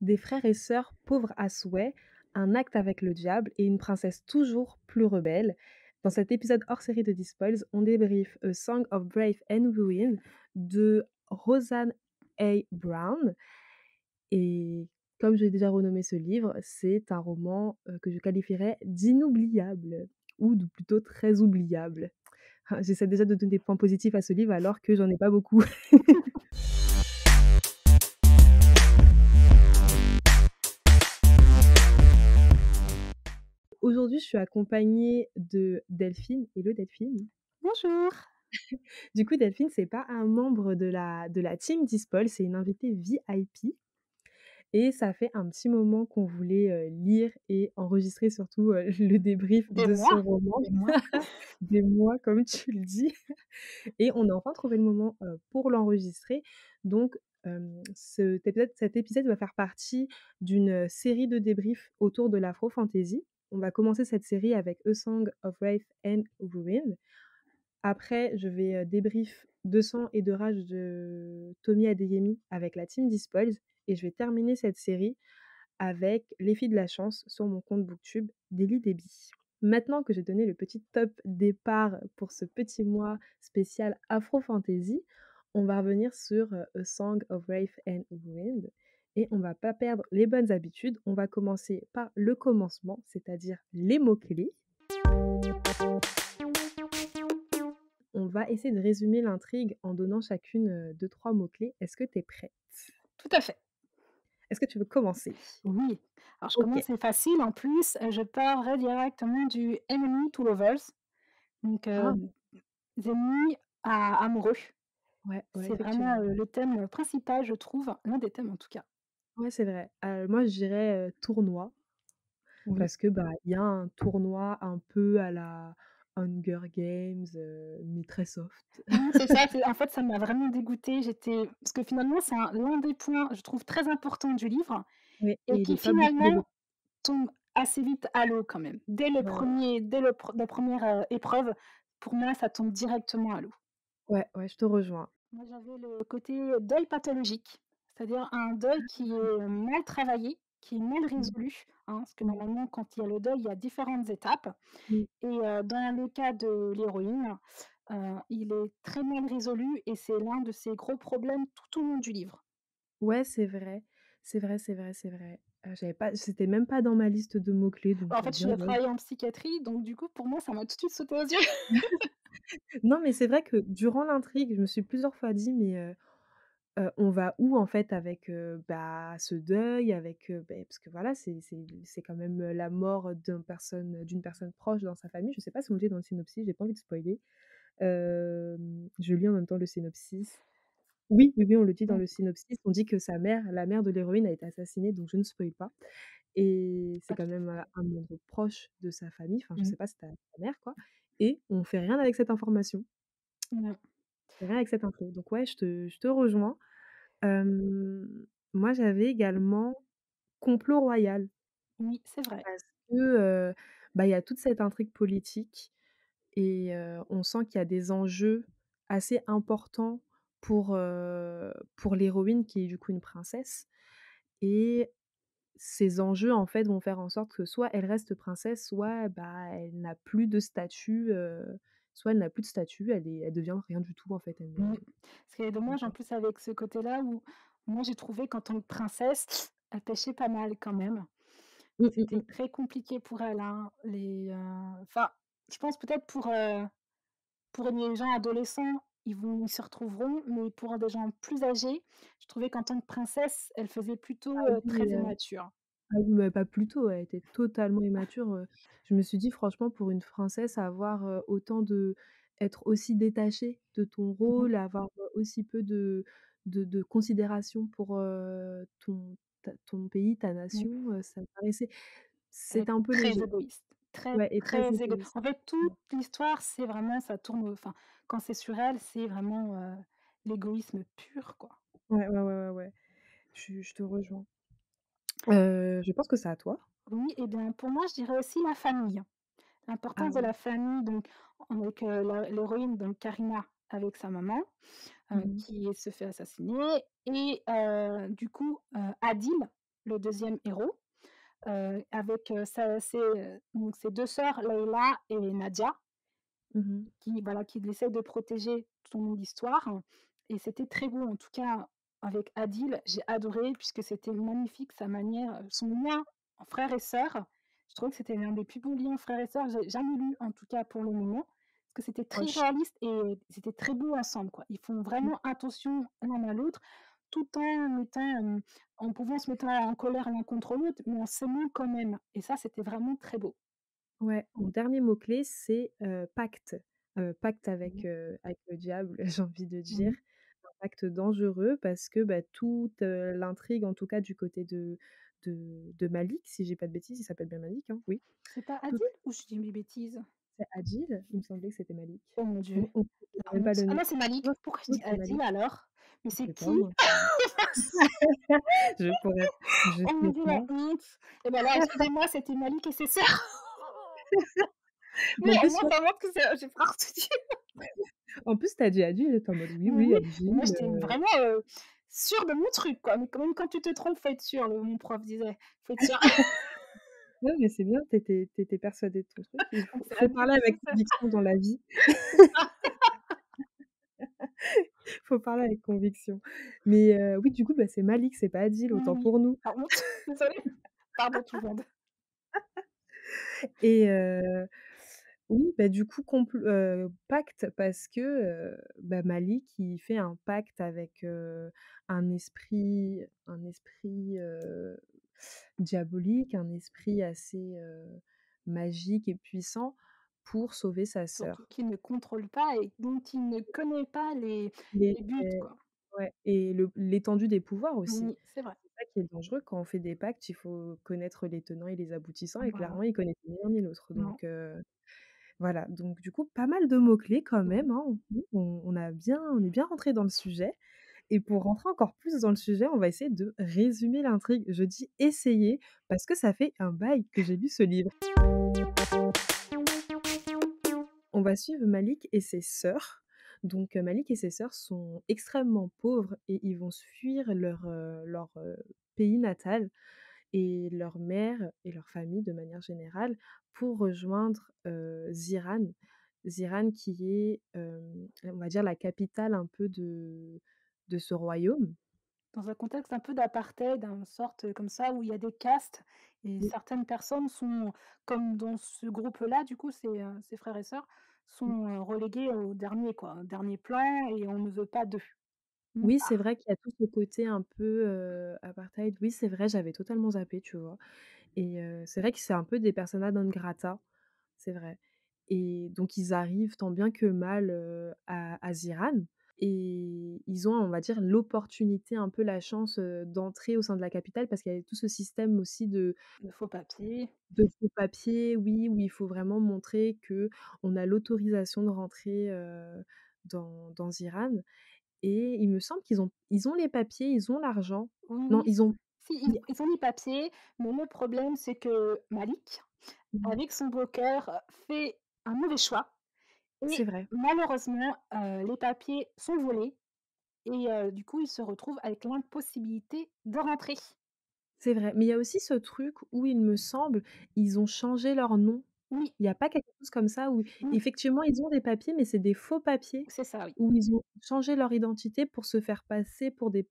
Des frères et sœurs pauvres à souhait, un acte avec le diable et une princesse toujours plus rebelle. Dans cet épisode hors série de Despoils, on débriefe A Song of Brave and Ruin de Rosanne A. Brown. Et comme j'ai déjà renommé ce livre, c'est un roman que je qualifierais d'inoubliable ou plutôt très oubliable. J'essaie déjà de donner des points positifs à ce livre alors que j'en ai pas beaucoup. Aujourd'hui, je suis accompagnée de Delphine. Hello Delphine. Bonjour. Du coup, Delphine, c'est pas un membre de la team Dispol, c'est une invitée VIP et ça fait un petit moment qu'on voulait, lire et enregistrer surtout, le débrief Des de ce mois, roman. des mois. Des mois comme tu le dis et on a enfin trouvé le moment, pour l'enregistrer. Donc cet épisode va faire partie d'une série de débriefs autour de l'afro-fantasy. On va commencer cette série avec A Song of Wrath and Ruin. Après, je vais, débrief de sang et de rage de Tommy Adeyemi avec la team Despoils et je vais terminer cette série avec Les filles de la chance sur mon compte Booktube d'Ellie Deby. Maintenant que j'ai donné le petit top départ pour ce petit mois spécial Afro Fantasy, on va revenir sur, A Song of Wrath and Wind et on va pas perdre les bonnes habitudes. On va commencer par le commencement, c'est-à-dire les mots-clés. On va essayer de résumer l'intrigue en donnant chacune, 2-3 mots-clés. Est-ce que tu es prête? Tout à fait. Est-ce que tu veux commencer? Oui. Alors je OK. commence, c'est facile en plus, je parlerai directement du enemy to lovers, donc Ah! ennemis à amoureux. Ouais, ouais, C'est vraiment, effectivement. le thème principal, je trouve, l'un des thèmes en tout cas. Ouais, c'est vrai. Moi, je dirais, tournoi Oui. parce que, bah, il y a un tournoi un peu à la Hunger Games, mais très soft. Non, c'est ça, c'est en fait, ça m'a vraiment dégoûtée, j'étais parce que finalement, c'est l'un des points, je trouve, très importants du livre Oui et et il qui est pas beaucoup développé. finalement tombe assez vite à l'eau quand même. Ouais, ouais. Dès la première épreuve, pour moi, ça tombe directement à l'eau. Ouais, ouais, je te rejoins. Moi, j'avais le côté deuil pathologique, c'est-à-dire un deuil qui est mal travaillé, qui est mal Mmh, résolu, hein, parce que mmh, normalement, quand il y a le deuil, il y a différentes étapes mmh. et dans le cas de l'héroïne, il est très mal résolu et c'est l'un de ses gros problèmes tout au long du livre. Ouais, c'est vrai. C'est vrai, c'est vrai, c'est vrai. J'avais pas c'était même pas dans ma liste de mots-clés En donc fait, je bien suis joué. travaillé en psychiatrie, donc du coup, pour moi, ça m'a tout de suite sauté aux yeux. Non, mais c'est vrai que durant l'intrigue, je me suis plusieurs fois dit: «Mais, on va où en fait avec, bah, ce deuil, avec, parce que voilà, c'est quand même, la mort d'une personne proche dans sa famille. Je sais pas si on le dit dans le synopsis, j'ai pas envie de spoiler. Je lis en même temps le synopsis. Oui, oui, oui, on le dit dans Mmh, le synopsis. On dit que la mère de l'héroïne a été assassinée, donc je ne spoile pas et c'est pas quand tout même, à fait. un membre proche de sa famille, enfin je Mmh, sais pas, si c'est ta mère quoi et on fait rien avec cette information. mmh. On fait rien avec cette info, donc ouais, je te rejoins. Moi j'avais également complot royal Oui, c'est vrai. parce que, bah, il y a toute cette intrigue politique et on sent qu'il y a des enjeux assez importants pour l'héroïne qui est du coup une princesse et ces enjeux, en fait, vont faire en sorte que soit elle reste princesse, soit, bah, elle n'a plus de statut, soit elle n'a plus de statut, elle devient rien du tout, en fait, elle Mmh. ne Ce qui est dommage en plus avec ce côté-là où moi j'ai trouvé qu'en tant que princesse, elle pêchait pas mal quand même. mmh, mmh C'était mh. très compliqué pour elle, hein. Enfin, je pense peut-être pour les gens adolescents, ils s'y retrouveront, mais pour des gens plus âgés, je trouvais qu'en tant que princesse, elle faisait Ah plutôt, oui, très immature. ah oui, mais pas plus tôt, elle était totalement immature, je me suis dit franchement pour une princesse avoir, autant de être aussi détachée de ton Mmh rôle, avoir, aussi peu de considération pour, ton pays, ta mh. nation, ça me paraissait Elle est c'était un peu très léger. égoïste, très, Ouais et très très égoïste. égoïste. En fait, toute Ouais. l'histoire, c'est vraiment ça tourne enfin, quand c'est sur elle, c'est vraiment, l'égoïsme pur, quoi. Ouais, ouais, ouais, ouais, ouais. Je te rejoins. Je pense que c'est à toi. Oui et bien, pour moi, je dirais aussi la famille. Ah L'importance de oui. la famille, donc avec, l'héroïne, donc Karina avec sa maman, Mmh mh. qui se fait assassiner et du coup, Adil. le deuxième héros, avec, donc ses 2 sœurs, Leïla et Nadia, Mmh. qui voilà, qui essaient de protéger tout au long de l'histoire et c'était très beau en tout cas avec Adil, j'ai adoré puisque c'était magnifique sa manière, son lien en frère et sœur. Je trouvais que c'était l'un des plus beaux liens frères et sœurs que j'ai jamais lu en tout cas pour le moment, parce que c'était très Proche. réaliste et c'était très beau ensemble quoi. Ils font Mmh. vraiment attention l'un à l'autre, tout en mettant, en pouvant se mettre en colère l'un contre l'autre, mais en s'aimant quand même et ça c'était vraiment très beau. Ouais, mon dernier mot-clé, c'est, pacte. Pacte Mmh. avec le diable, j'ai envie de dire. Mmh. Un pacte dangereux parce que, bah, toute, l'intrigue, en tout cas du côté de Malik, si j'ai pas de bêtises, il s'appelle bien Malik, hein? Oui. C'est pas Toute Adil ou je dis des bêtises? C'est Adil? Il me semblait que c'était Malik. Oh mon Dieu, On la même pas honte. le Ah nom. non, c'est Malik. Non, Pourquoi je non, dis c'est Adil Malik. alors? Mais Je c'est sais pas qui? moi. Je pourrais je Oh mon sais Dieu, la pas. honte. Et bah là, excusez-moi, c'était Malik et ses sœurs. Mais Mais en au plus, moins toi ça montre que c'est j'ai pas retenu. tu as dit Adil, j'étais en mode: «Oui, Oui, oui, oui, Adil, et moi j'étais vraiment, sûre de mon truc quoi, mais quand même quand tu te trompes, faut être sûr, mon prof disait. Faut être sûr. non, mais c'est bien, tu étais persuadée de ton truc. Il Donc faut c'est faut Adil parler et ses avec sœurs, conviction dans la vie. c'est ça. Faut parler avec conviction. Mais oui, du coup, bah, c'est Malik, c'est pas Adil, autant Oui, pour nous. la honte. Désolée. Pardon tout le monde. Et oui, bah, du coup, pacte parce que, bah, Malik, il fait un pacte avec, un esprit diabolique, un esprit assez, magique et puissant pour sauver sa Surtout sœur. qu'il ne contrôle pas et dont il ne connaît pas Les les buts quoi. Ouais, et l'étendue des pouvoirs aussi. Oui, c'est vrai. C'est ça qui est dangereux quand on fait des pactes, il faut connaître les tenants et les aboutissants et Voilà. clairement, il connaissait ni l'un ni l'autre Non. donc voilà, donc du coup, pas mal de mots-clés quand Mmh. même, hein. On est bien rentré dans le sujet et pour rentrer encore plus dans le sujet, on va essayer de résumer l'intrigue. Je dis «essayer» parce que ça fait un bail que j'ai lu ce livre. On va suivre Malik et ses sœurs. Donc, Malik et ses sœurs sont extrêmement pauvres et ils vont fuir leur pays natal et leur mère et leur famille de manière générale pour rejoindre, Ziran. Ziran qui est, on va dire la capitale un peu de ce royaume. Dans un contexte un peu d'apartheid, une sorte, comme ça, où il y a des castes et Oui, certaines personnes sont comme dans ce groupe-là, du coup, ses frères et sœurs mmh. sont, relégués au dernier quoi, au dernier plan et on ne veut pas d'eux. Nulle Oui, c'est part. vrai qu'il y a tout ce côté un peu, apartheid. Oui, c'est vrai, j'avais totalement zappé, tu vois? Et c'est vrai que c'est un peu des persona non grata, c'est vrai. Et donc ils arrivent tant bien que mal, à Ziran et ils ont, on va dire, l'opportunité, un peu la chance, d'entrer au sein de la capitale parce qu'il y avait tout ce système aussi De faux papiers. de faux papiers, oui, où il faut vraiment montrer qu'on a l'autorisation de rentrer, dans Ziran et il me semble qu'ils ont les papiers, ils ont l'argent. Oui, Non, oui, ils ont si ils ils ont les papiers, mais le problème, c'est que Malik, mmh, avec son beau cœur, fait un mauvais choix c'est et vrai. malheureusement, les papiers sont volés et du coup, il se retrouve avec l'impossibilité de rentrer. C'est vrai, mais il y a aussi ce truc où il me semble, ils ont changé leur nom. Oui, Il y a pas quelque chose comme ça où mmh, effectivement ils ont des papiers, mais c'est des faux papiers, c'est ça, oui. où ils ont changé leur identité pour se faire passer pour, des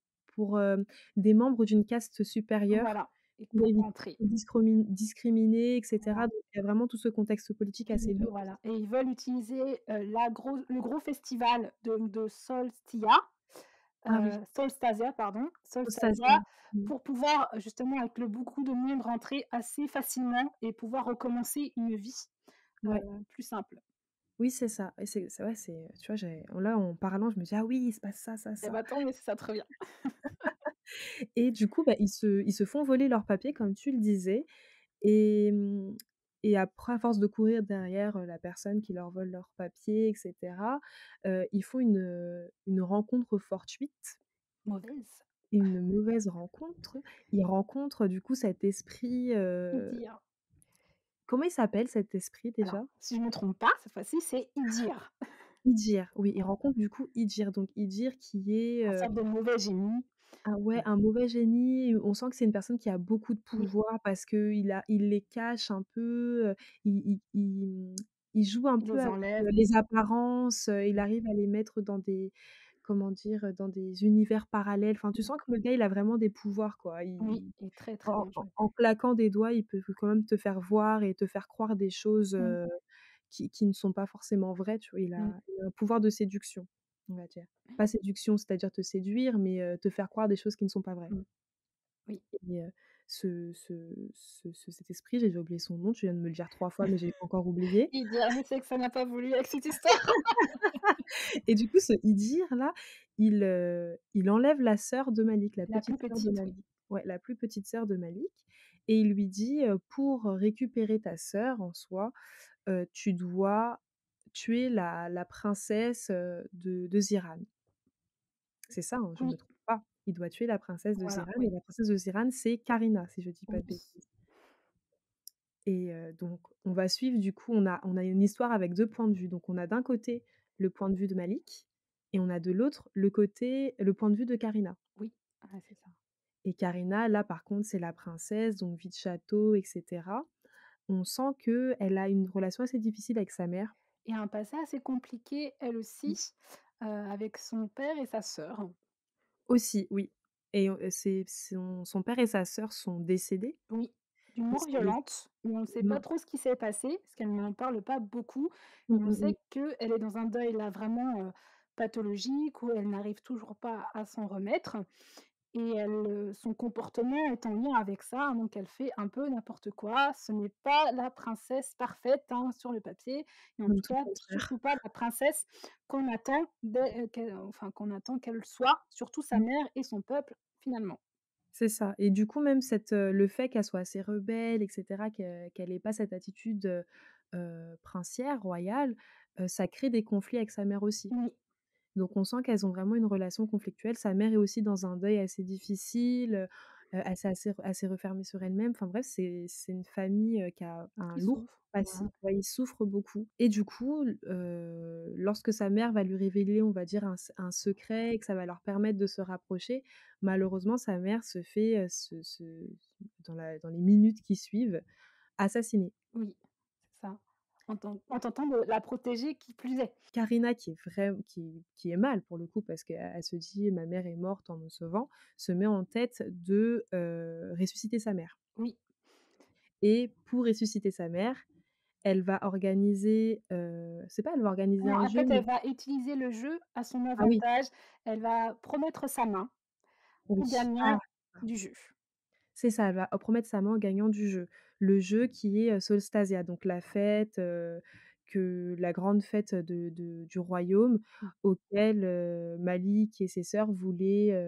membres d'une caste supérieure, Voilà et pour pour éviter rentrer. d'être discriminés et cetera. Voilà Donc il y a vraiment tout ce contexte politique assez lourd pour voilà ça. et ils veulent utiliser, le gros festival de Ah oui, Solstasia, pardon, Anastasia. Solstasia, Mmh. pour pouvoir, justement, avec le beaucoup de monde, rentrer assez facilement et pouvoir recommencer une vie, Ouais, plus simple. oui, c'est ça et c'est ouais, tu vois, là, en parlant, je me dis: «Ah oui, il se passe ça, ça, Et ça». bah, tant mieux si ça te revient. Et du coup, bah, ils se font voler leurs papiers comme tu le disais et et après à force de courir derrière, la personne qui leur vole leurs papiers et cetera, ils font une rencontre fortuite, Mauvaise, une mauvaise rencontre. Ils rencontrent du coup cet esprit, Idir. comment il s'appelle cet esprit Alors, déjà? si je me trompe pas, cette fois-ci, c'est Idir. Idir, oui, ils rencontrent du coup Idir, donc Idir qui est, Un sorte de mauvais génie. Ah ouais, Mmh. un mauvais génie, on sent que c'est une personne qui a beaucoup de Oui, pouvoir parce qu'il les cache un peu, il joue un il peu les avec, enlève. les apparences, il arrive à les mettre dans des comment dire? Dans des univers parallèles. Enfin, tu Mmh. sens que le gars, il a vraiment des pouvoirs, quoi. Oui, et très, très En bien en joué. en claquant des doigts, il peut quand même te faire voir et te faire croire des choses, Mmh, qui ne sont pas forcément vraies, tu vois? mmh, Il a un pouvoir de séduction, on va dire. Pas séduction, c'est-à-dire te séduire, mais, te faire croire des choses qui ne sont pas vraies mmh. Oui. et cet esprit, j'ai déjà oublié son nom, tu viens de me le dire 3 fois, mais j'ai encore oublié Idir, je sais que ça n'a pas voulu avec cette histoire. et du coup, ce Idir là, il enlève la sœur de Malik, la La petite plus sœur de petite, oui. Malik. Ouais, la plus petite sœur de Malik et il lui dit, «Pour récupérer ta sœur en soi, tu dois tuer la princesse, de Ziran». C'est ça, hein, je ne me Oui, trompe pas. Il doit tuer la princesse de voilà, Ziran oui, et la princesse de Ziran, c'est Karina, si je dis pas de oui, bêtises et donc on va suivre du coup, on a une histoire avec 2 points de vue. Donc on a d'un côté le point de vue de Malik et on a de l'autre le point de vue de Karina oui. Ah, c'est ça. et Karina, là, par contre, c'est la princesse, donc vie de château et cetera. On sent qu'elle a une relation assez difficile avec sa mère. Et un passé assez compliqué, elle aussi, avec son père et sa sœur. Aussi, oui et c'est son père et sa sœur sont décédés. Oui, d'une Donc mort c'est les violente, mais on ne sait pas non. trop ce qui s'est passé, parce qu'elle n'en parle pas beaucoup. Mmh Mais on mh, mmh. sait qu'elle est dans un deuil là vraiment, pathologique, où elle n'arrive toujours pas à s'en remettre et elle, son comportement est en lien avec ça, hein, donc elle fait un peu n'importe quoi. Ce n'est pas la princesse parfaite, hein, sur le papier et en Même tout tout le cas, contraire. surtout pas la princesse qu'on attend qu'on attend qu'elle soit, surtout sa Mmh. mère et son peuple, finalement. C'est ça et du coup même le fait qu'elle soit assez rebelle et cetera, qu'elle ait pas cette attitude, princière, royale, ça crée des conflits avec sa mère aussi. Oui, Donc on sent qu'elles ont vraiment une relation conflictuelle. Sa mère est aussi dans un deuil assez difficile, elle s'est assez refermée sur elle-même. Enfin bref, c'est une famille, qui a un qui lourd souffre, passif. voilà. Ouais, ils souffrent beaucoup et du coup, lorsque sa mère va lui révéler, on va dire, un secret et que ça va leur permettre de se rapprocher, malheureusement sa mère se fait, dans les minutes qui suivent, assassiner. Oui, c'est ça. En tentant de la protéger qui plus est. Karina qui est mal pour le coup parce qu'elle se dit: «Ma mère est morte en me sauvant», se met en tête de, ressusciter sa mère Oui. et pour ressusciter sa mère, elle va organiser, c'est pas elle va organiser Non, un en jeu fait, mais elle va utiliser le jeu à son ah oui, avantage. Elle va promettre sa main oui, au ah, gagnant du jeu. c'est ça, elle va promettre sa main au gagnant du jeu. Le jeu qui est, Solstasia, donc la fête, la grande fête du royaume Mmh. auquel, Malik et ses sœurs voulaient,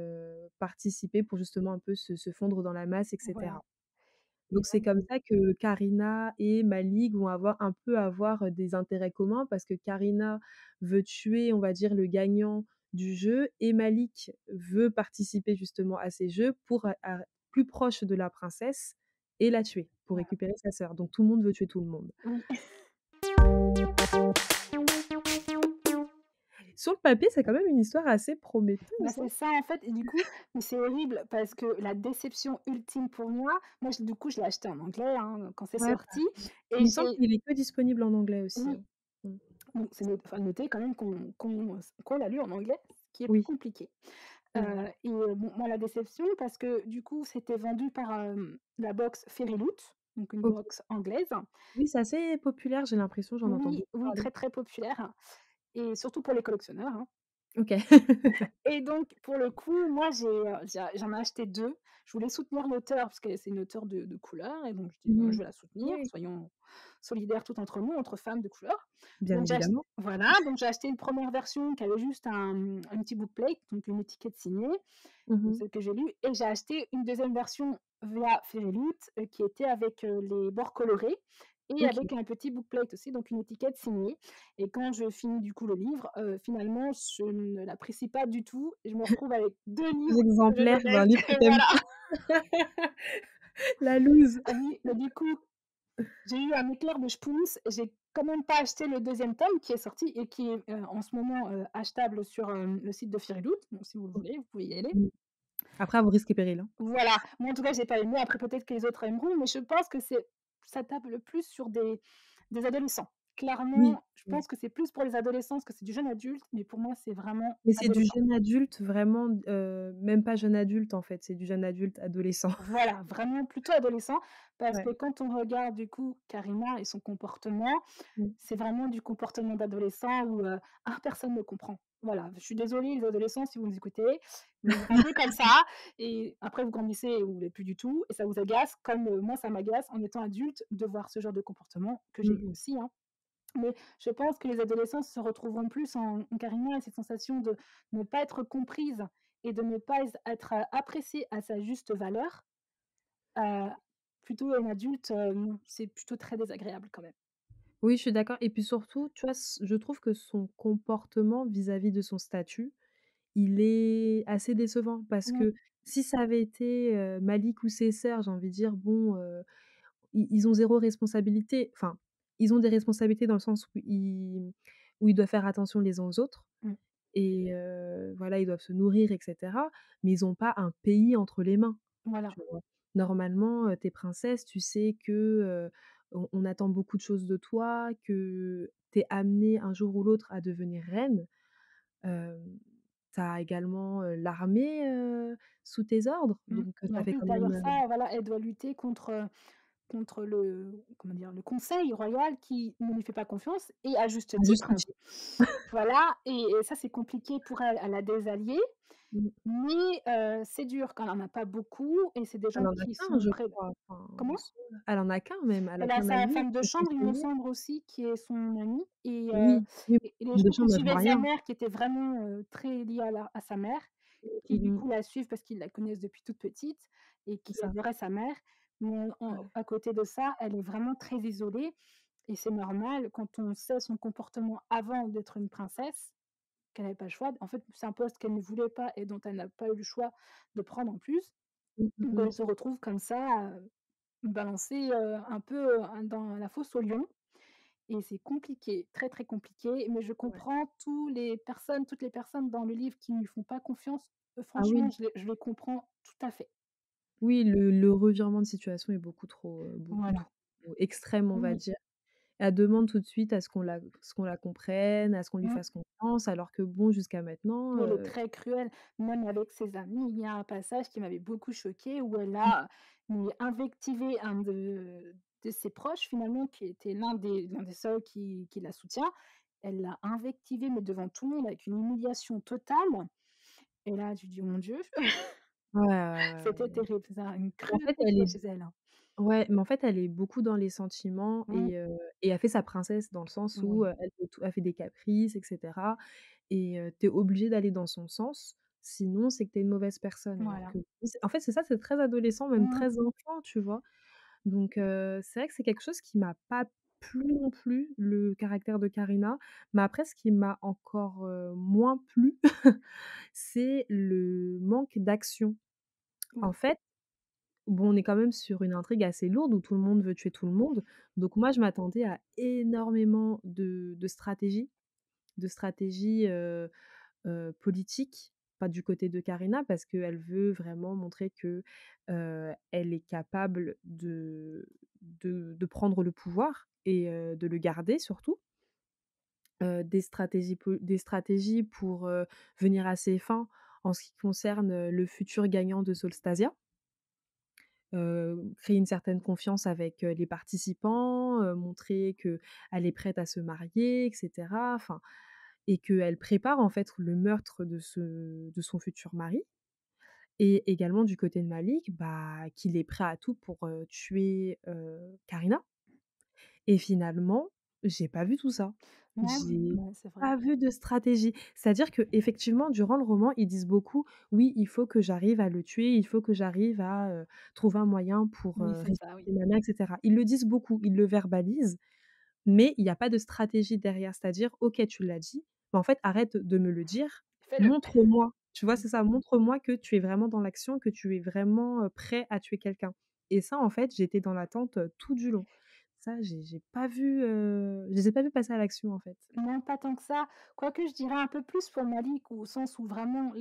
participer pour justement un peu se fondre dans la masse et Voilà cetera. et Donc c'est donc comme ça que Karina et Malik vont avoir des intérêts communs parce que Karina veut tuer, on va dire, le gagnant du jeu et Malik veut participer justement à ces jeux pour a plus proche de la princesse et la tuer, pour voilà. récupérer sa sœur. Donc tout le monde veut tuer tout le monde. Oui, Sur le papier, c'est quand même une histoire assez bah, prometteuse, hein? c'est ça, en fait et du coup mais c'est horrible parce que la déception ultime pour moi, je du coup, je l'ai acheté en anglais, hein, quand c'est Ouais, sorti il et me semble j'ai qu'il est que disponible en anglais aussi, oui, hein. Mmh. donc c'est noté quand même qu'on l'a lu en anglais, ce qui est plus Oui, compliqué. c'est vrai. Et bon, moi, la déception parce que du coup, c'était vendu par, la box Fairyloot, donc une OK. box anglaise. Oui, c'est assez populaire, j'ai l'impression, j'en entends Oui, beaucoup oui, parler. très, très populaire et surtout pour les collectionneurs, hein. OK. Et donc pour le coup, moi, j'en ai acheté 2. Je voulais soutenir l'auteure parce que c'est une auteure de couleur et donc je dis: «Ben, je Mmh. vais la soutenir, Oui, soyons solidaires tout entre nous, entre femmes de couleur». bien Donc évidemment. donc j'ai acheté une première version qui avait juste un petit bookplate, donc une étiquette signée, Mmh donc mh. celle que j'ai lue et j'ai acheté une deuxième version via Fairyloot, qui était avec, les bords colorés et OK. avec un petit bookplate aussi, donc une étiquette signée et quand je finis du coup le livre, finalement je ne l'apprécie pas du tout et je me retrouve avec 2 2 livres que je exemplaires d'un livre déteste que et tu aimes voilà. pas. La loose. Ah oui, mais du coup, j'ai eu un éclair de Schtroumpf, j'ai quand même pas acheté le deuxième tome qui est sorti et qui est, en ce moment, achetable sur, le site de Fairyloot, donc si vous le voulez, vous pouvez y aller. Mmh. Après à vos risques et périls, hein. Voilà, moi en tout cas j'ai pas aimé, après peut-être que les autres aimeront, mais je pense que ça tape le plus sur des adolescents. Oui, Clairement, je oui. pense que c'est plus pour les adolescents, parce que c'est du jeune adulte, mais pour moi c'est vraiment Mais c'est du adolescent. jeune adulte vraiment, même pas jeune adulte en fait, c'est du jeune adulte adolescent. Voilà, vraiment plutôt adolescent, parce Ouais. que quand on regarde du coup Karima et son comportement, Mmh. c'est vraiment du comportement d'adolescent où, ah personne ne comprend. Voilà, je suis désolée les adolescents si vous nous écoutez, mais vous êtes un peu comme ça et après vous grandissez et vous l'êtes plus du tout et ça vous agace comme, moi ça m'agace en étant adulte de voir ce genre de comportement que j'ai Mmh eu mh. aussi, hein. Mais je pense que les adolescents se retrouveront plus en Karima et cette sensation de ne pas être comprise et de ne pas être, appréciée à sa juste valeur. Heu, Plutôt un adulte, non, c'est plutôt très désagréable quand même. Oui, je suis d'accord et puis surtout, tu vois, je trouve que son comportement vis-à-vis de son statut, il est assez décevant parce Mmh, que si ça avait été, Malik ou ses sœurs, j'ai envie de dire, bon, ils ont zéro responsabilité. Enfin, ils ont des responsabilités dans le sens où ils doivent faire attention les uns aux autres mmh, et voilà, ils doivent se nourrir et cetera, mais ils ont pas un pays entre les mains, voilà, tu vois? Normalement, tu es princesse, tu sais que, on attend beaucoup de choses de toi, que tu es amenée un jour ou l'autre à devenir reine. Hem, Tu as également, l'armée, sous tes ordres, mmh donc et ça en fait plus quand même, derrière ça, voilà, elle doit lutter contre le comment dire? Le conseil royal qui ne lui fait pas confiance et à juste à juste titre. titre. Voilà et ça c'est compliqué pour elle. Elle a des alliés, Mmh. mais c'est dur quand elle en a pas beaucoup et c'est des Elle gens en a qui qu'un, sont je près crois, enfin, en comment? soi. Elle en a qu'un même, elle a Elle a qu'un sa allié, femme de son chambre, il me conseiller. semble aussi, qui est son amie Oui, oui, et les femme de gens qui chambre, elle voit suivaient sa rien. mère, qui étaient vraiment, très liés à sa mère, qui Mmh du mh. coup la suivent parce qu'ils la connaissent depuis toute petite et C'est qui ça, adoraient sa mère. Mais ouais. à côté de ça, elle est vraiment très isolée et c'est normal quand on sait son comportement avant d'être une princesse, qu'elle avait pas le choix. En fait, c'est un poste qu'elle ne voulait pas et dont elle n'a pas eu le choix de prendre en plus. Mmh mh Donc mh. elle se retrouve comme ça, balancée, un peu, dans la fosse aux lions et c'est compliqué, très, très compliqué, mais je Ouais. comprends toutes les personnes dans le livre qui ne lui font pas confiance, Ah franchement, oui, je les comprends tout à fait. oui, le revirement de situation est beaucoup Voilà. trop extrême, on va Oui. dire. Elle demande tout de suite à ce qu'on la comprenne, à ce qu'on lui Mmh. fasse confiance, alors que bon, jusqu'à maintenant, Et elle est très cruelle, même avec ses amis. Il y a un passage qui m'avait beaucoup choquée où elle mmh, a, mais invectivé un de ses proches finalement, qui était l'un des seuls qui la soutient. Elle l'a invectivé, mais devant tout le monde avec une humiliation totale et là, tu dis: «Oh mon Dieu!» ouais, ouais, ouais, C'était ouais. terrible, c'est une En fait, cruauté elle qu'il y a est chez elle, hein. Ouais, mais en fait, elle est beaucoup dans les sentiments Mmh, et elle fait sa princesse dans le sens où, oui, elle fait des caprices et cetera et tu es obligé d'aller dans son sens, sinon c'est que tu es une mauvaise personne alors voilà. que en fait, c'est ça, c'est très adolescent, même Mmh, très enfant, tu vois? Donc c'est vrai que c'est quelque chose qui m'a pas plu non plus, le caractère de Karina, mais après ce qui m'a encore, moins plu, c'est le manque d'action. En oui, fait, bon, on est quand même sur une intrigue assez lourde où tout le monde veut tuer tout le monde. Donc moi, je m'attendais à énormément de stratégie, politique, pas du côté de Karina parce qu'elle veut vraiment montrer que, elle est capable de prendre le pouvoir et de le garder surtout. Des stratégies pour, venir à ses fins en ce qui concerne, le futur gagnant de Solstasia. Créer une certaine confiance avec, les participants, montrer qu'elle est prête à se marier et cetera, enfin et qu'elle prépare en fait le meurtre de son futur mari et également du côté de Malik, bah, qu'il est prêt à tout pour, tuer, Karina et finalement, j'ai pas vu tout ça. non, J'ai ouais, c'est vrai. pas vu de stratégie. C'est-à-dire qu'effectivement, durant le roman, ils disent beaucoup: «Oui, il faut que j'arrive à le tuer, il faut que j'arrive à, trouver un moyen pour, Oui, c'est ça, oui. ressusciter ma mère» et cetera. Ils le disent beaucoup, ils le verbalisent, mais il y a pas de stratégie derrière. C'est-à-dire: «OK, tu l'as dit, mais en fait, arrête de me le dire, Fais-le. montre-moi». Tu vois? Mmh, C'est ça, montre-moi que tu es vraiment dans l'action, que tu es vraiment, prêt à tuer quelqu'un et ça, en fait, j'étais dans l'attente, tout du long. ça, j'ai pas vu, je les ai pas vus passer à l'action, en fait. Non, pas tant que ça. Quoique je dirais un peu plus pour Malik, au sens où vraiment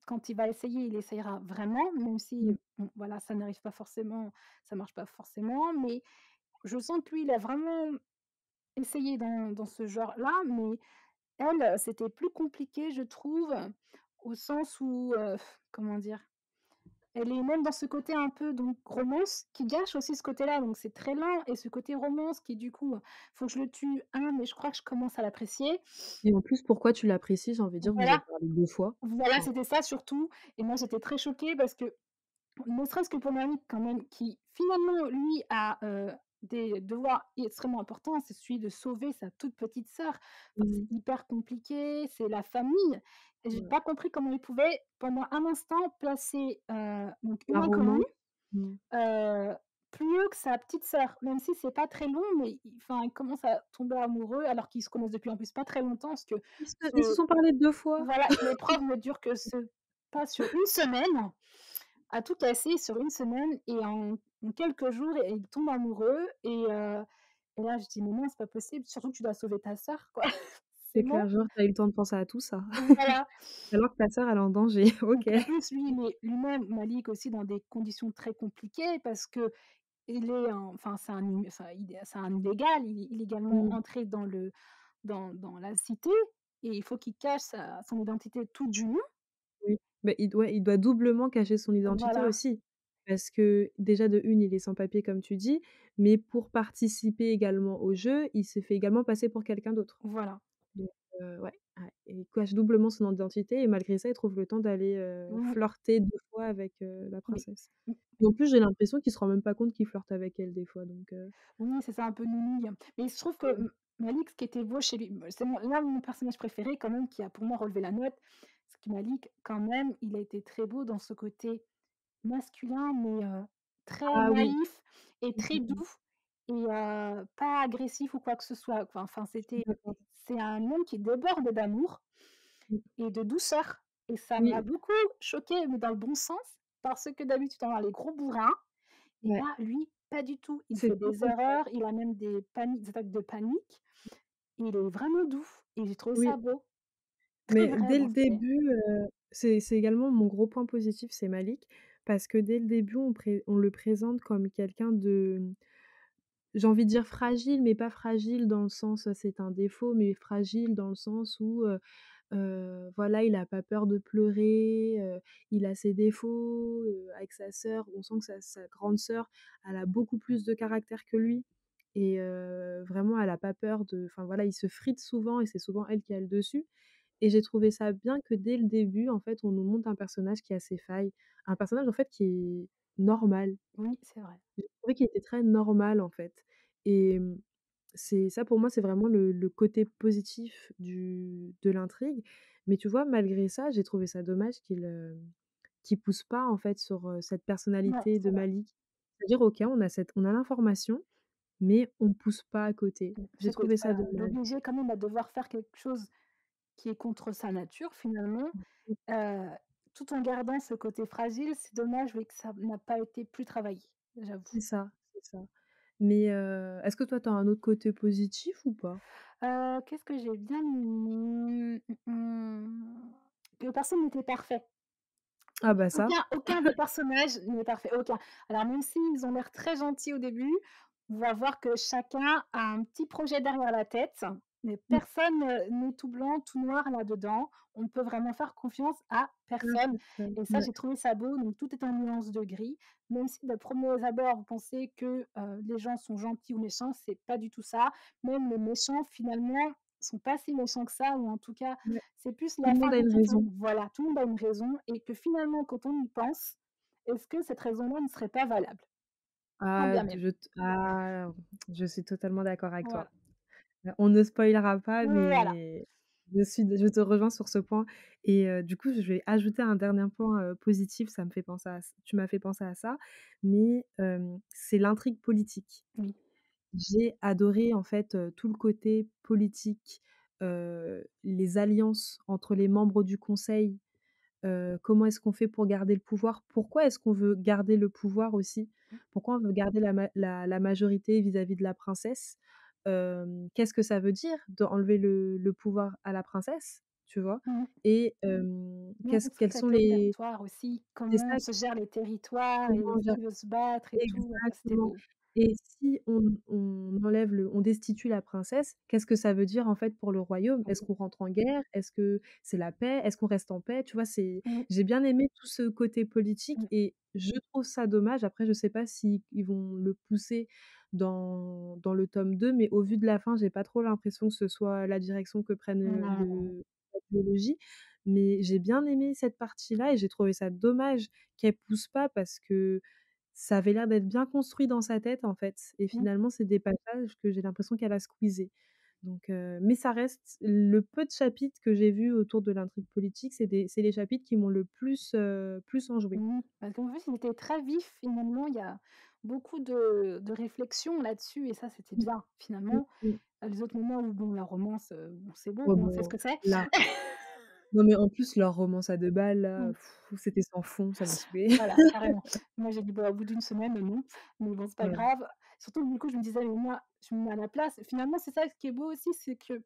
quand il va essayer, il essayera vraiment, même si, Mmh. bon, voilà, ça n'arrive pas forcément, ça marche pas forcément, mais je sens que lui, il a vraiment essayé dans ce genre-là, mais elle, c'était plus compliqué, je trouve, au sens où, comment dire? Elle est même dans ce côté un peu donc romance, qui gâche aussi ce côté-là, donc c'est très lent et ce côté romance qui du coup, faut que je le tue, mais je crois que je commence à l'apprécier. Et en plus, pourquoi tu l'apprécies? J'ai envie de dire, vous Voilà, êtes parlé 2 fois. voilà, Enfin, c'était ça surtout et moi j'étais très choquée parce que ne serait-ce que pour mon ami quand même qui finalement lui a, des devoirs extrêmement importants, c'est celui de sauver sa toute petite sœur. Enfin, mmh, c'est hyper compliqué, c'est la famille et j'ai ouais. pas compris comment il pouvait pendant un instant placer, donc une La inconnue, romance, mmh. heu, plus haut que sa petite sœur. Même si c'est pas très long, mais il commence à tomber amoureux alors qu'ils se connaissent depuis en plus pas très longtemps parce que Ils se ce sont parlé 2 fois. voilà, l'épreuve ne dure que pas sur une semaine, à tout casser sur une semaine et en quelques jours et ils tombent amoureux et là je dis: «Mais non, c'est pas possible, surtout que tu dois sauver ta sœur quoi, c'est C'est bon». clair, genre, tu as eu le temps de penser à tout ça. Voilà, Alors que ta sœur, elle est en danger. OK. donc en plus lui, il est lui-même Malik aussi dans des conditions très compliquées parce qu'il est en enfin c'est un illégal, il est illégalement Mmh. entré dans la cité et il faut qu'il cache son identité toute du long. Oui, mais il doit doublement cacher son identité Voilà, aussi. Parce que déjà de une, il est sans papier comme tu dis, mais pour participer également au jeu, il se fait également passer pour quelqu'un d'autre. voilà. Donc ouais, ouais, et il cache doublement son identité et malgré ça, il trouve le temps d'aller, Oui, flirter 2 fois avec, la oui. princesse. Et en plus, j'ai l'impression qu'il se rend même pas compte qu'il flirte avec elle des fois, donc Oui, c'est ça, un peu nounouille. Mais il se trouve que mmh, Malik, ce qui était beau chez lui, c'est l'un de mes personnages préférés quand même qui a pour moi relevé la note, parce que Malik, quand même, il a été très beau dans ce côté masculin, mais très ah oui. naïf et Mmh très mh, mmh. doux et pas agressif ou quoi que ce soit, quoi. Enfin, Je suis d'accord. c'est un homme qui déborde d'amour Mmh. et de douceur et ça m'a Oui, beaucoup choquée, mais dans le bon sens, parce que d'habitude, on a les gros bourrins et ouais, là, lui, pas du tout. Il c'est fait tout le des contraire. erreurs, il a même des attaques de panique. Il est vraiment doux et j'ai trouvé ça Oui. beau. Très Mais vrai dès dans le ce qu'il est. début, c'est également mon gros point positif, c'est Malik, parce que dès le début, on le présente comme quelqu'un de, j'ai envie de dire fragile, mais pas fragile dans le sens, c'est un défaut, mais fragile dans le sens où, voilà, il a pas peur de pleurer, il a ses défauts, avec sa sœur, on sent que sa grande sœur, elle a beaucoup plus de caractère que lui et vraiment elle a pas peur de, enfin voilà, il se frite souvent et c'est souvent elle qui a le dessus. Et j'ai trouvé ça bien que dès le début, en fait, on nous montre un personnage qui a ses failles, un personnage, en fait, qui est normal. Oui, c'est vrai. J'ai trouvé qu'il était très normal, en fait et c'est ça pour moi, c'est vraiment le côté positif de l'intrigue. Mais tu vois, malgré ça, j'ai trouvé ça dommage qu'il pousse pas, en fait, sur, cette Ouais, personnalité c'est de vrai. Malik. C'est-à-dire, OK, on a l'information, mais on pousse pas à côté. J'ai C'est que trouvé ça ça dommage. l'obligeait quand même à devoir faire quelque chose qui est contre sa nature finalement, Mmh. heu, tout en gardant ce côté fragile. C'est dommage, oui, que ça n'a pas été plus travaillé, j'avoue. C'est ça, c'est ça. Mais est-ce que toi, tu as un autre côté positif ou pas? Qu'est-ce que j'ai bien aimé? Que personne n'était parfait. Ah bah ça, Aucun des personnages n'est parfait, aucun. Alors même s'ils ont l'air très gentils au début, on va voir que chacun a un petit projet derrière la tête, mais mmh, personne, n'est tout blanc, tout noir là-dedans. On peut vraiment faire confiance à ah personne personne, et ça, ouais, j'ai trouvé ça beau, donc tout est en nuances de gris. Même si de premiers abords, vous pensez que, les gens sont gentils ou méchants, c'est pas du tout ça. Même les méchants, finalement, sont pas si méchants que ça ou en tout cas, ouais. c'est plus Tout la le fin monde a dont une ils font raison. voilà, tout le monde a une raison et que finalement, quand on y pense, est-ce que cette raison-là ne serait pas valable? Quand Ah bien même. je suis totalement d'accord avec Voilà. toi. On ne spoilera pas, Voilà. mais je te rejoins sur ce point et du coup, je vais ajouter un dernier point, positif, ça me fait penser à ç tu m'as fait penser à ça, mais c'est l'intrigue politique. Oui. J'ai adoré en fait, tout le côté politique, les alliances entre les membres du conseil. Comment est-ce qu'on fait pour garder le pouvoir? Pourquoi est-ce qu'on veut garder le pouvoir aussi? Pourquoi on veut garder la majorité vis-à-vis de la princesse? Qu'est-ce que ça veut dire d'enlever le pouvoir à la princesse? Tu vois? Mmh. Et Comment ça se quels passe sont avec les les territoires aussi? c'est Comment ça, se gèrent les territoires et comment qui veut se battre et tout, ça c'était exactement. beau. Et si on destitue la princesse, qu'est-ce que ça veut dire, en fait, pour le royaume? Est-ce Oui. qu'on rentre en guerre? Est-ce que c'est la paix? Est-ce qu'on reste en paix? Tu vois? Mmh, J'ai bien aimé tout ce côté politique mmh, et je trouve ça dommage. Après, je sais pas si ils vont le pousser dans le tome 2, mais au vu de la fin, j'ai pas trop l'impression que ce soit la direction que prenne, non. la trilogie. Mais j'ai bien aimé cette partie-là et j'ai trouvé ça dommage qu'elle pousse pas parce que ça avait l'air d'être bien construit dans sa tête, en fait et Mmh, finalement, c'est des passages que j'ai l'impression qu'elle a squeezés. Donc mais ça reste le peu de chapitres que j'ai vus autour de l'intrigue politique, c'est les chapitres qui m'ont le plus enjoué. mmh. Parce qu'en plus, il était très vif finalement, il y a beaucoup de réflexions là-dessus et ça, c'était Mmh, bien mmh, finalement. mmh. Les autres moments où bon, la romance, bon, c'est bon, Ouais, on sait ce bon, que c'est. là non, mais en plus, leur romance à 2 balles là, Mmh. c'était sans fond, ça m'a saoulée. Voilà, carrément. Moi, j'ai dit: «Bah, au bout d'une semaine, non». Mais bon, c'est pas Ouais. grave. Surtout que du coup, je me disais: «Mais moi, je me mets à la place». Finalement, c'est ça ce qui est beau aussi, c'est que,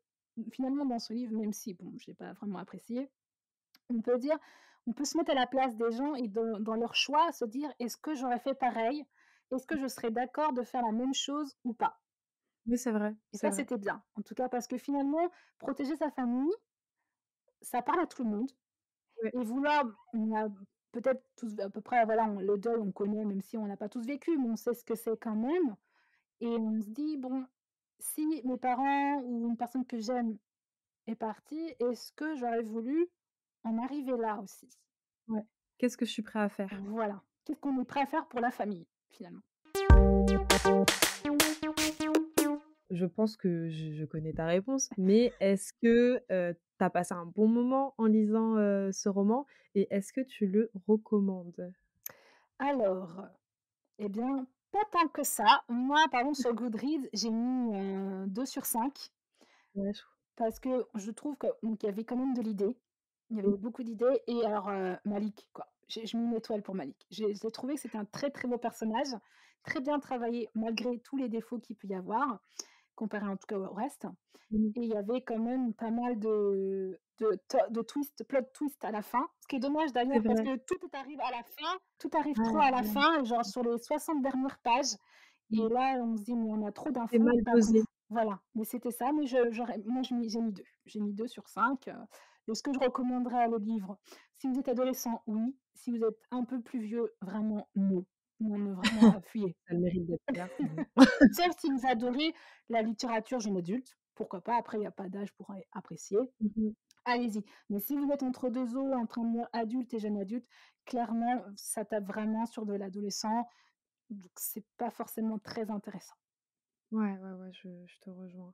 finalement, dans ce livre, même si bon, j'ai pas vraiment apprécié, on peut dire on peut se mettre à la place des gens et dans leur choix, se dire: «Est-ce que j'aurais fait pareil? Est-ce que je serais d'accord de faire la même chose ou pas?» Oui, c'est vrai, Et c'est ça, vrai. c'était bien. En tout cas, parce que finalement, protéger sa famille, ça parle à tout le monde. Ouais. Et vouloir on a peut-être tous à peu près, voilà, on le deuil, on connaît, même si on l'a pas tous vécu, mais on sait ce que c'est quand même et on se dit: «Bon, si mes parents ou une personne que j'aime est partie, est-ce que j'aurais voulu en arriver là aussi?» Ouais. Qu'est-ce que je suis prêt à faire? Voilà. Qu'est-ce qu'on est prêt à faire pour la famille, finalement? Je pense que je connais ta réponse, mais est-ce que, tu as passé un bon moment en lisant, ce roman et est-ce que tu le recommandes? Alors, eh bien, pas tant que ça. Moi, par exemple, sur Goodreads, j'ai mis, 2 sur 5. Ouais, je Parce que je trouve que donc il y avait quand même de l'idée. Il y mmh, avait beaucoup d'idées et alors, Malik, quoi. J'ai mis une étoile pour Malik. J'ai trouvé que c'était un très, très beau personnage, très bien travaillé malgré tous les défauts qu'il peut y avoir, comparé en tout cas au reste mmh, et il y avait quand même pas mal de twists, plot twists à la fin. Ce qui est dommage c'est d'ailleurs parce vrai. que tout arrive à la fin, tout arrive trop Ouais, à la ouais, fin, genre sur les 60 dernières pages et mmh, là, on se dit: «Mais on a trop c'est d'infos mal d'un coup». dosé. Voilà, mais c'était ça, mais moi j'ai mis 2. J'ai mis 2 sur 5. Est-ce que je recommanderais le livre? Si vous êtes adolescent, oui. Si vous êtes un peu plus vieux, vraiment non. Non, non, vraiment, fuyez. Ça a le mérite d'être clair, non. Sauf si vous adorez la littérature jeune adulte, pourquoi pas, après il y a pas d'âge pour apprécier. Mmh mh. Allez-y. Mais si vous êtes entre 2 eaux, entre un adulte et jeune adulte, clairement, ça tape vraiment sur de l'adolescent, donc c'est pas forcément très intéressant. Ouais, ouais, ouais, je te rejoins.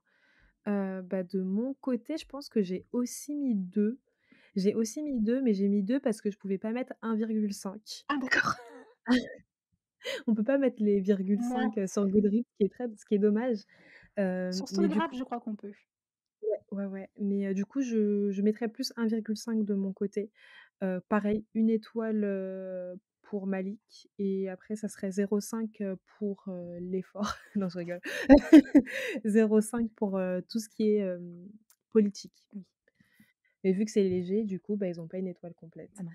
Bah, de mon côté, je pense que j'ai aussi mis 2. J'ai aussi mis 2, mais j'ai mis 2 parce que je pouvais pas mettre 1,5. Ah d'accord. On peut pas mettre les virgule Non, 5, sur Goodreads, ce qui est dommage. sur Mais du Storygraph, coup je crois qu'on peut. ouais, ouais, ouais, mais du coup, je mettrais plus 1,5 de mon côté. Pareil, 1 étoile, pour Malik et après ça serait 0,5, pour, l'effort. Non, je rigole. 0,5 pour, tout ce qui est, politique. Oui. Et vu que c'est léger, du coup, bah, ils ont pas une étoile Ah complète. non.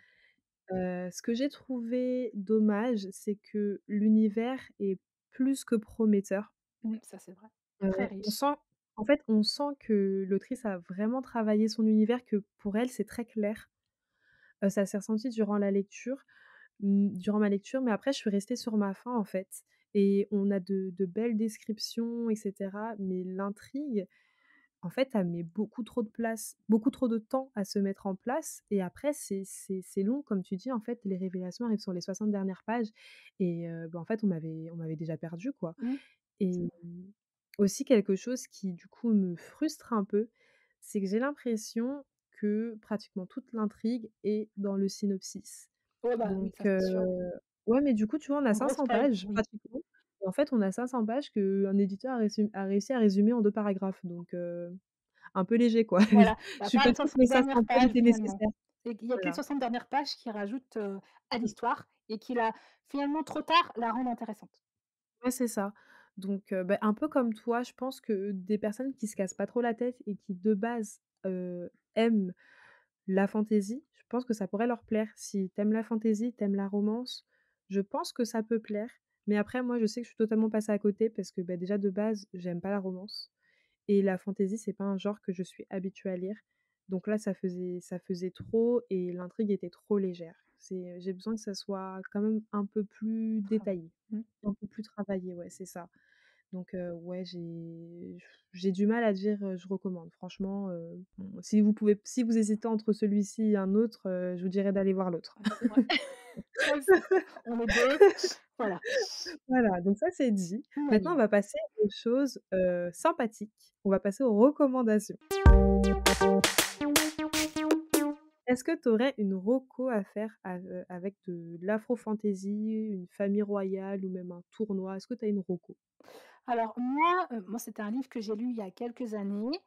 Ce que j'ai trouvé dommage, c'est que l'univers est plus que prometteur. Ça c'est vrai. Heu, Très on riche. sent en fait, on sent que l'autrice a vraiment travaillé son univers, que pour elle, c'est très clair. Ça s'est ressenti durant ma lecture, mais après je suis restée sur ma faim, en fait et on a de belles descriptions et cetera, mais l'intrigue, en fait, elle met beaucoup trop de temps à se mettre en place et après c'est long, comme tu dis, en fait, les révélations arrivent sur les 60 dernières pages et bah, en fait, on m'avait déjà perdue, quoi Mmh. et aussi quelque chose qui, du coup, me frustre un peu, c'est que j'ai l'impression que pratiquement toute l'intrigue est dans le synopsis. Ouais, bah, oui, Donc ça c'est sûr. ouais, mais du coup, tu vois, on a Un gros 500 spoil, pages oui. pratiquement et en fait, on a 500 pages qu'un éditeur a réussi à résumer en 2 paragraphes donc un peu léger, quoi. Voilà, Je bah, suis pas pas les sûre que 60 les 500 dernières pages pages étaient finalement. nécessaires. et qu'il y a que les Voilà. 60 dernières pages qui rajoutent, à l'histoire et qui la finalement trop tard la rendent intéressante. Ouais, c'est ça. Donc bah, un peu comme toi, je pense que des personnes qui se cassent pas trop la tête et qui de base, aiment la fantaisie, je pense que ça pourrait leur plaire. Si tu aimes la fantaisie, tu aimes la romance, je pense que ça peut plaire. Mais après moi, je sais que je suis totalement passée à côté parce que, bah, déjà de base, j'aime pas la romance et la fantaisie, c'est pas un genre que je suis habituée à lire. Donc là, ça faisait trop et l'intrigue était trop légère. J'ai besoin que ça soit quand même un peu plus Travail. détaillé, Mmh. un peu plus travaillé, ouais, c'est ça. Donc ouais, j'ai du mal à dire, je recommande. Franchement, bon, si vous hésitez entre celui-ci et un autre, je vous dirais d'aller voir l'autre. Ouais, c'est vrai. Moi aussi. On est 2. Voilà. Voilà, donc ça, c'est dit. Maintenant, on Unanime. va passer aux choses, sympathiques. On va passer aux recommandations. Est-ce que tu aurais une reco à faire avec de l'afro-fantasy, une famille royale ou même un tournoi? Est-ce que tu as une reco? Alors moi, c'était un livre que j'ai lu il y a quelques années,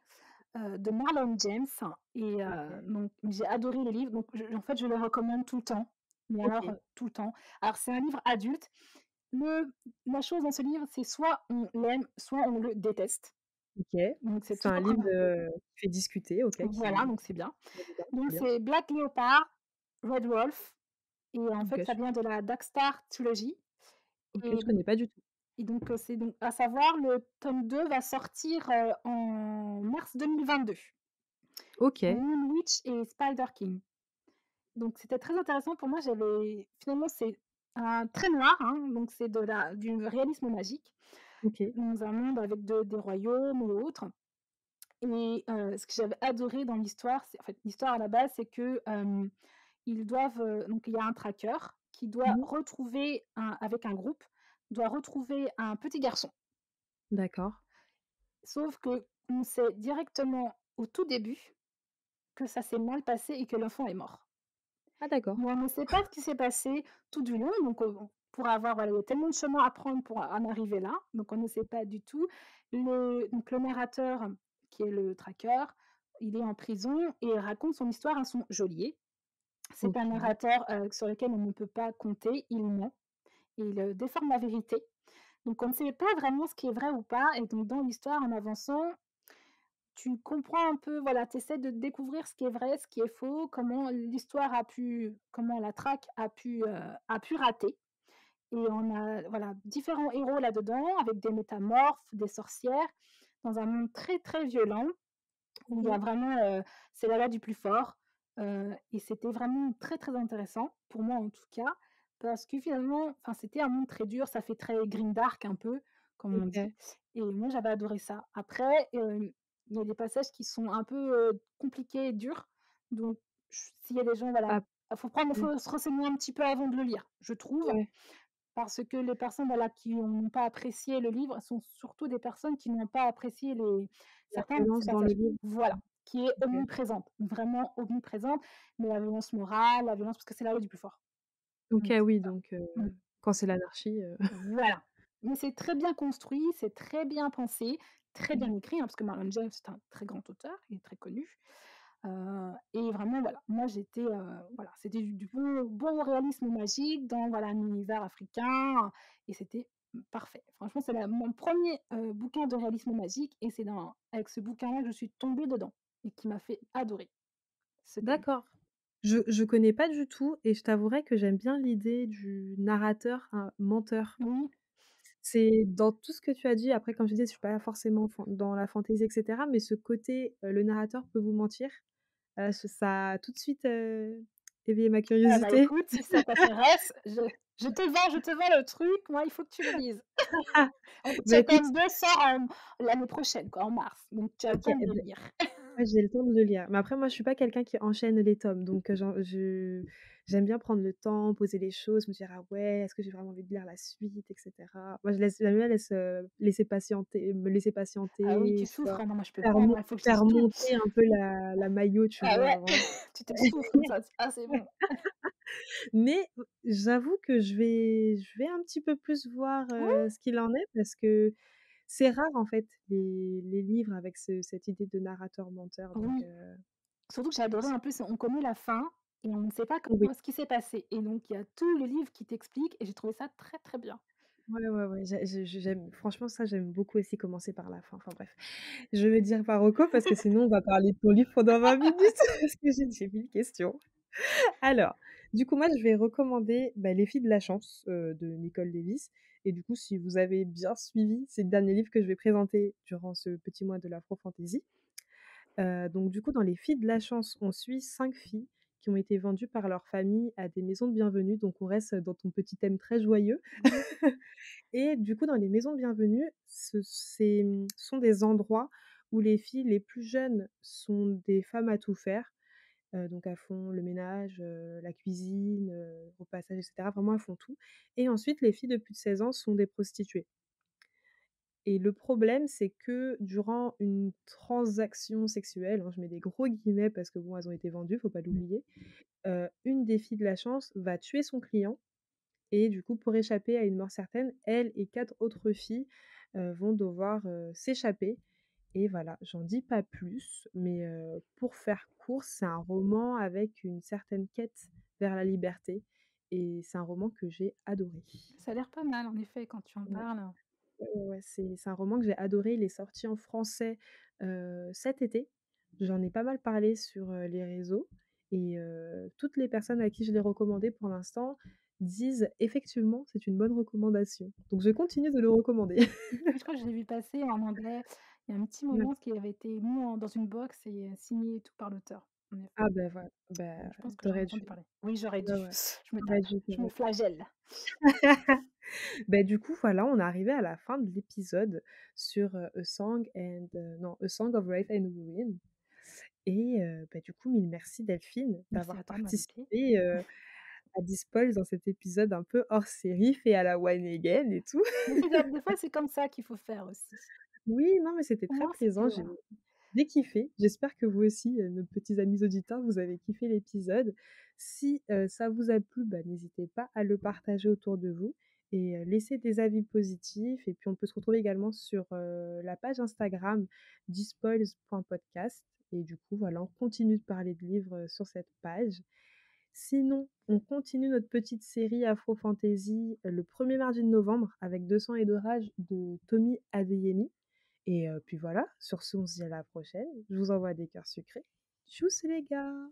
de Marlon James et OK, donc j'ai adoré le livre, donc en fait, je le recommande tout le temps, mais alors, OK, tout le temps. Alors c'est un livre adulte. Le La chose dans ce livre, c'est soit on l'aime, soit on le déteste. OK. Donc c'est C'est un toujours livre, qui fait discuter, OK, voilà, qui donc c'est bien. ouais, d'accord, Donc très bien. c'est Black Leopard, Red Wolf et en fait, OK, ça vient de la Darkstar Trilogy OK, et je connais pas du tout. c'est donc à savoir le tome 2 va sortir, en mars 2022. OK, Moon Witch et Spider King. Donc c'était très intéressant pour moi, j'avais finalement c'est un très noir, hein, donc c'est du réalisme magique, OK, dans un monde avec des royaumes ou autres et ce que j'avais adoré dans l'histoire, c'est en fait, l'histoire à la base, c'est que, ils doivent, donc il y a un tracker qui doit mmh, retrouver avec un groupe, doit retrouver un petit garçon. d'accord. Sauf qu'on sait directement au tout début que ça s'est mal passé et que l'enfant est mort. Ah d'accord, Mais on ne sait pas ce qui s'est passé tout du long, donc pour avoir voilà, il y a tellement de chemin à prendre pour en arriver là, donc on ne sait pas du tout. Le narrateur, qui est le tracker, il est en prison et il raconte son histoire à son geôlier. C'est un OK, narrateur, sur lequel on ne peut pas compter, il ment, il, déforme la vérité. Donc on ne sait pas vraiment ce qui est vrai ou pas et donc dans l'histoire, en avançant, tu comprends un peu, voilà, tu essaies de découvrir ce qui est vrai, ce qui est faux, comment la traque a pu rater et on a, voilà, différents héros là-dedans avec des métamorphes, des sorcières, dans un monde très, très violent où il y a OK. vraiment, c'est la loi du plus fort, et c'était vraiment très, très intéressant, pour moi en tout cas, parce que finalement, enfin, c'était un monde très dur, ça fait très grimdark un peu, comme on dit OK. et moi j'avais adoré ça. Après, il y a des passages qui sont un peu, compliqués et durs, donc s'il y a des gens, voilà, Ah, mmh, faut se renseigner un petit peu avant de le lire, je trouve. ouais, Parce que les personnes, voilà, qui n'ont pas apprécié le livre sont surtout des personnes qui n'ont pas apprécié la certains de ces violence dans le passages. livre. Voilà, qui est OK. omniprésente, vraiment omniprésente, mais la violence morale, la violence parce que c'est la loi du plus fort. OK, Donc c'est oui, ça. donc Mmh, quand c'est l'anarchie, voilà. Mais c'est très bien construit, c'est très bien pensé, très bien mmh, écrit, hein, parce que Marlon James, c'est un très grand auteur, il est très connu. Et vraiment, voilà, moi j'étais, voilà, c'était du bon réalisme magique dans, voilà, un univers africain et c'était, parfait. Franchement, c'est mon premier er bouquin de réalisme magique et c'est avec ce bouquin-là que je suis tombée dedans et qui m'a fait adorer ce thème. d'accord. Je connais pas du tout et je t'avouerai que j'aime bien l'idée du narrateur, menteur. Oui, C'est dans tout ce que tu as dit, après comme je disais, je suis pas forcément dans la fantaisie et cetera, mais ce côté, le narrateur peut vous mentir, ça a tout de suite, éveillé ma ah bah, curiosité. écoute, si ça t'intéresse, je te vends le truc, moi, il faut que tu le lises. En plus, Bah, le écoute, tome 2 sort l'année prochaine, quoi, en mars, donc tu as le OK, temps et de le beh, lire. ouais, j'ai le temps de le lire. Mais après moi, je suis pas quelqu'un qui enchaîne les tomes, donc j'aime bien prendre le temps, poser les choses, me dire: «Ah ouais, est-ce que j'ai vraiment envie de lire la suite?» et cetera. Moi, j'aime bien me laisser Ah oui, patienter, tu tu vois? souffres, ah non, moi je peux Faire pas, mon moi, il faut que je faire lise tout. monter un peu la maillot, tu Ah vois, ouais? avant. Tu te souffres comme ça, ah c'est bon. Mais j'avoue que je vais un petit peu plus voir, Oui, ce qu'il en est parce que c'est rare en fait les livres avec cette idée de narrateur menteur donc oui, surtout que j'ai adoré c en plus, on connaît la fin, et on ne sait pas Oui. comment ce qui s'est passé et donc il y a tout le livre qui t'explique et j'ai trouvé ça très, très bien. Ouais, ouais, ouais, j'aime franchement ça, j'aime beaucoup aussi commencer par la fin. Enfin bref, je vais dire par reco parce que sinon on va parler de ton livre pendant 20 minutes parce que j'ai 1000 questions. Alors, du coup, moi, je vais recommander, bah, Les filles de la chance, de Nicole Davis et du coup, si vous avez bien suivi, c'est le dernier livre que je vais présenter durant ce petit mois de l'afro-fantasy. Donc du coup, dans Les filles de la chance, on suit 5 filles qui ont été vendues par leur famille à des maisons de bienvenue, donc on reste dans ton petit thème très joyeux. Mmh. Et du coup, dans les maisons de bienvenue, sont des endroits où les filles les plus jeunes sont des femmes à tout faire. Donc elles font le ménage, la cuisine, repassage et cetera. Vraiment, elles font tout et ensuite les filles de plus de 16 ans sont des prostituées et le problème, c'est que durant une transaction sexuelle, hein, je mets des gros guillemets parce que bon, elles ont été vendues, faut pas l'oublier, une des filles de la chance va tuer son client et du coup, pour échapper à une mort certaine, elle et 4 autres filles, vont devoir, s'échapper et voilà, j'en dis pas plus, mais pour faire court, c'est un roman avec une certaine quête vers la liberté et c'est un roman que j'ai adoré. Ça a l'air pas mal en effet quand tu en Ouais, parles. ouais, ouais, ouais, c'est un roman que j'ai adoré. Il est sorti en français, cet été. J'en ai pas mal parlé sur, les réseaux et toutes les personnes à qui je l'ai recommandé pour l'instant disent: «Effectivement, c'est une bonne recommandation». Donc je continue de le recommander. Oui, je crois que je l'ai vu passer en anglais. Il y a un petit Ouais. moment, ce qui avait été mis dans une box et signé et tout par l'auteur, en effet. Ah bah, voilà, bah, Je pense que tu j'en ai aurais dû. entendu parler. Oui, j'aurais dû. Ouais, ouais, Je me tu aurais tape, dû, tu je me aurais flagelle. Bah, du coup, voilà, on est arrivé à la fin de l'épisode sur, A Song of Life and Ruin et bah, du coup, mille merci Delphine Merci d'avoir à toi de m'inviter. participé, à Dispoils dans cet épisode un peu hors série, fait à la One Again et tout. Mais c'est ça, des fois, c'est comme ça qu'il faut faire aussi. Oui, non, mais c'était Au très moins, plaisant, j'ai kiffé. J'espère que vous aussi, nos petits amis auditeurs, vous avez kiffé l'épisode. Si, ça vous a plu, bah, n'hésitez pas à le partager autour de vous et laisser des avis positifs et puis on peut se retrouver également sur, la page Instagram dspoils.podcast et du coup, voilà, on continue de parler de livres, sur cette page. Sinon, on continue notre petite série Afro Fantasy, le premier mardi de novembre avec 200 et de rage de Tommy Adeyemi et puis voilà, sur ce, on se dit à la prochaine. Je vous envoie des cœurs sucrés. Tchuss les gars!